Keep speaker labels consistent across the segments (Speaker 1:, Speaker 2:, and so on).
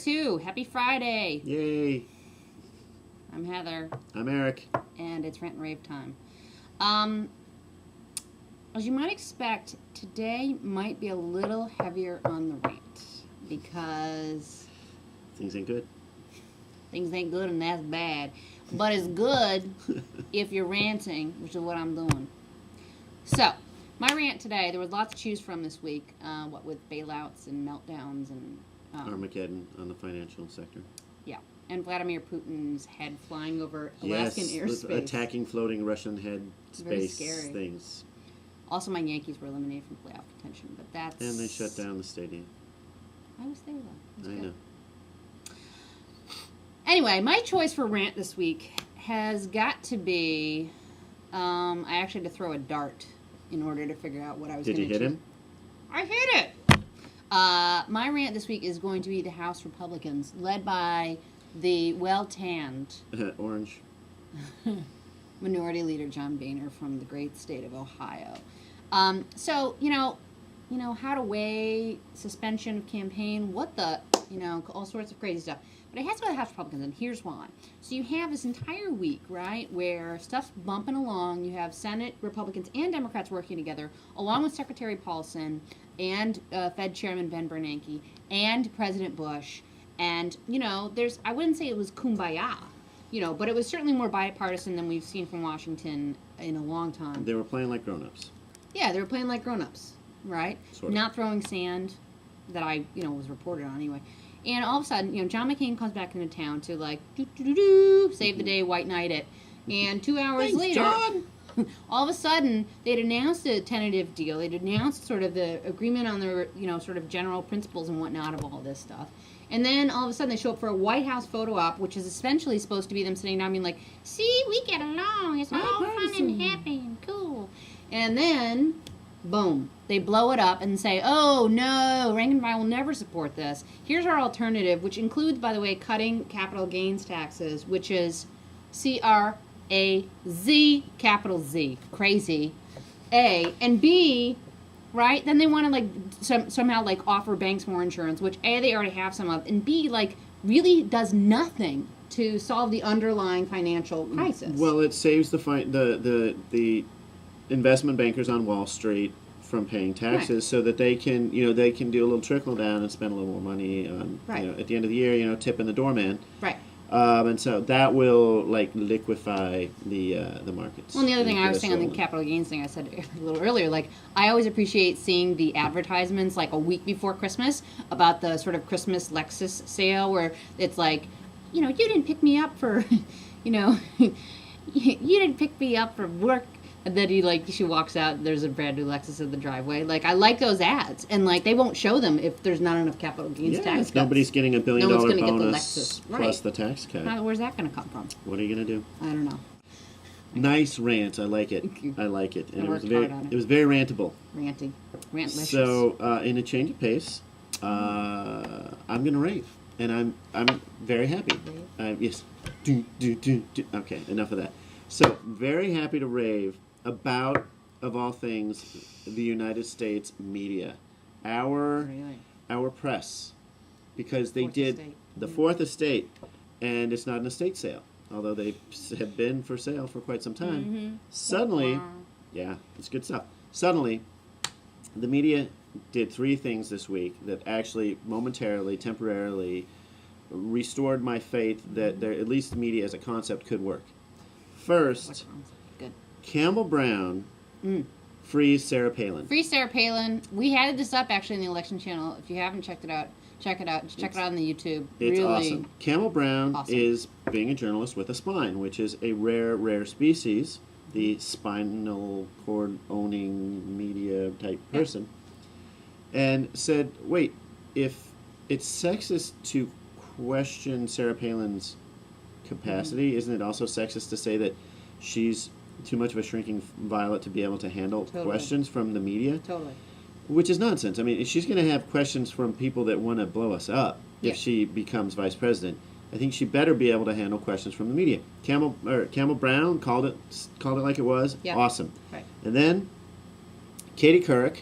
Speaker 1: Care2. Happy Friday.
Speaker 2: Yay.
Speaker 1: I'm Heather.
Speaker 2: I'm Eric.
Speaker 1: And it's Rant and Rave time. As you might expect, today might be a little heavier on the rant because
Speaker 2: Things ain't good.
Speaker 1: things ain't good and that's bad. But it's good if you're ranting, which is what I'm doing. So, my rant today, there was lots to choose from this week, what with bailouts and meltdowns and
Speaker 2: Armageddon on the financial sector.
Speaker 1: Yeah, and Vladimir Putin's head flying over Alaskan airspace.
Speaker 2: Attacking floating Russian head
Speaker 1: Very
Speaker 2: space
Speaker 1: scary.
Speaker 2: things.
Speaker 1: Also, my Yankees were eliminated from playoff contention, but that's...
Speaker 2: And they shut down the stadium.
Speaker 1: I was there, though.
Speaker 2: I know.
Speaker 1: Anyway, my choice for rant this week has got to be... I actually had to throw a dart in order to figure out what I was going to choose.
Speaker 2: Did you hit him?
Speaker 1: I hit it! My rant this week is going to be the House Republicans, led by the well-tanned...
Speaker 2: Orange.
Speaker 1: Minority Leader John Boehner from the great state of Ohio. So, you know, how to weigh suspension of campaign, what the, all sorts of crazy stuff. But it has to go to the House Republicans, and here's why. So you have this entire week, right, where stuff's bumping along. You have Senate Republicans and Democrats working together, along with Secretary Paulson and Fed Chairman Ben Bernanke and President Bush. And, I wouldn't say it was kumbaya, but it was certainly more bipartisan than we've seen from Washington in a long time.
Speaker 2: They were playing like grown-ups.
Speaker 1: Yeah, they were playing like grown-ups, right?
Speaker 2: Sort of.
Speaker 1: Not throwing sand that I, was reported on anyway. And all of a sudden, John McCain comes back into town to, save the day, white knight it. And 2 hours
Speaker 2: Thanks,
Speaker 1: later,
Speaker 2: John!
Speaker 1: all of a sudden, they'd announced a tentative deal. They'd announced sort of the agreement on the, sort of general principles and whatnot of all this stuff. And then all of a sudden they show up for a White House photo op, which is essentially supposed to be them sitting down being like, see, we get along. It's all fun and happy and cool. And then, boom, they blow it up and say, oh, no, rank and file will never support this. Here's our alternative, which includes, by the way, cutting capital gains taxes, which is C-R-A-Z, capital Z, crazy, A, and B... Right? Then they want to, somehow, offer banks more insurance, which, A, they already have some of, and B, really does nothing to solve the underlying financial crisis.
Speaker 2: Well, it saves the investment bankers on Wall Street from paying taxes so that they can, they can do a little trickle down and spend a little more money on, at the end of the year, tipping the doorman.
Speaker 1: Right.
Speaker 2: And so that will, liquefy the markets.
Speaker 1: Well, and the other thing I was saying on the capital gains thing I said a little earlier, I always appreciate seeing the advertisements, a week before Christmas about the sort of Christmas Lexus sale where it's you didn't pick me up for, you didn't pick me up for work. And then she walks out, and there's a brand new Lexus in the driveway. I like those ads. And, they won't show them if there's not enough capital gains tax cuts.
Speaker 2: Nobody's getting $1 billion bonus
Speaker 1: the
Speaker 2: plus the tax cut.
Speaker 1: Where's that going to come from?
Speaker 2: What are you going to do?
Speaker 1: I don't know.
Speaker 2: Nice rant. I like it.
Speaker 1: Thank you.
Speaker 2: I like it. And
Speaker 1: I worked hard on it.
Speaker 2: It was very rantable.
Speaker 1: Ranty. Rantlicious.
Speaker 2: So, in a change of pace, I'm going to rave. And I'm very happy. Yes. Okay, enough of that. So, very happy to rave about, of all things, the United States media, our press, because they did the Fourth Estate, and it's not an estate sale, although they have been for sale for quite some time.
Speaker 1: Mm-hmm.
Speaker 2: Suddenly, yeah, it's good stuff. Suddenly, the media did 3 things this week that actually momentarily, temporarily, restored my faith that at least the media as a concept could work. First, Campbell Brown frees Sarah Palin.
Speaker 1: Free Sarah Palin. We had this up actually in the election channel. If you haven't checked it out, check it out. Just check it out on the YouTube.
Speaker 2: It's
Speaker 1: really
Speaker 2: awesome. Campbell Brown is being a journalist with a spine, which is a rare species. The spinal cord owning media type person, and said, "Wait, if it's sexist to question Sarah Palin's capacity, isn't it also sexist to say that she's too much of a shrinking violet to be able to handle questions from the media?"
Speaker 1: Totally.
Speaker 2: Which is nonsense. I mean, she's going to have questions from people that want to blow us up if she becomes vice president. I think she better be able to handle questions from the media. Campbell Brown called it like it was.
Speaker 1: Yeah.
Speaker 2: Awesome.
Speaker 1: Right.
Speaker 2: And then Katie Couric,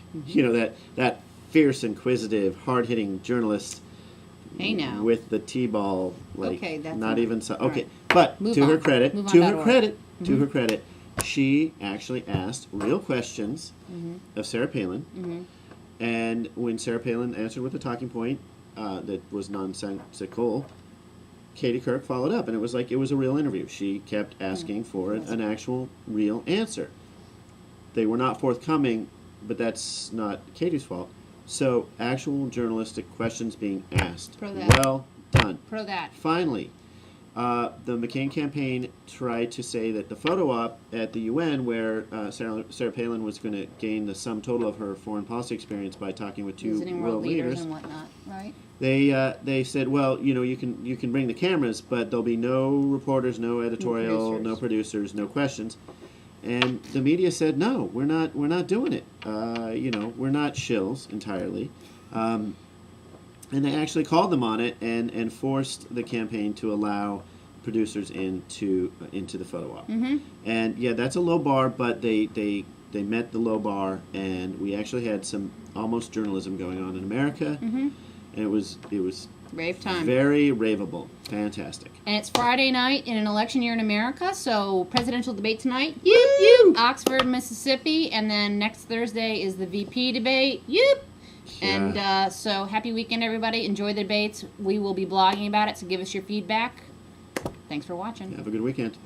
Speaker 2: that fierce, inquisitive, hard-hitting journalist,
Speaker 1: Hey, now.
Speaker 2: with the T-ball, like
Speaker 1: Okay, that's
Speaker 2: not
Speaker 1: enough.
Speaker 2: even so.
Speaker 1: All
Speaker 2: Okay,
Speaker 1: right.
Speaker 2: but
Speaker 1: Move
Speaker 2: to her
Speaker 1: on.
Speaker 2: credit,
Speaker 1: Move on
Speaker 2: to
Speaker 1: that
Speaker 2: her
Speaker 1: order.
Speaker 2: credit, to her credit, she actually asked real questions of Sarah Palin, and when Sarah Palin answered with a talking point that was nonsensical, Katie Couric followed up, and it was like it was a real interview. She kept asking for an actual, real answer. They were not forthcoming, but that's not Katie's fault. So, actual journalistic questions being asked.
Speaker 1: Pro that.
Speaker 2: Well done.
Speaker 1: Pro that.
Speaker 2: Finally, the McCain campaign tried to say that the photo op at the UN, where Sarah Palin was going to gain the sum total of her foreign policy experience by talking with two
Speaker 1: Visiting
Speaker 2: world leaders,
Speaker 1: and whatnot, right?
Speaker 2: they said, well, you can bring the cameras, but there'll be no reporters, no editorial, no producers, no questions. And the media said, no, we're not doing it. We're not shills entirely. And they actually called them on it and forced the campaign to allow producers into the photo op. And yeah, that's a low bar, but they met the low bar, and we actually had some almost journalism going on in America. And it was
Speaker 1: Rave time.
Speaker 2: very raveable. Fantastic.
Speaker 1: And it's Friday night in an election year in America, so presidential debate tonight. Yoop, yoop. Oxford, Mississippi, and then next Thursday is the VP debate. Yoop.
Speaker 2: Yeah.
Speaker 1: And so happy weekend, everybody. Enjoy the debates. We will be blogging about it, so give us your feedback. Thanks for watching.
Speaker 2: Have a good weekend.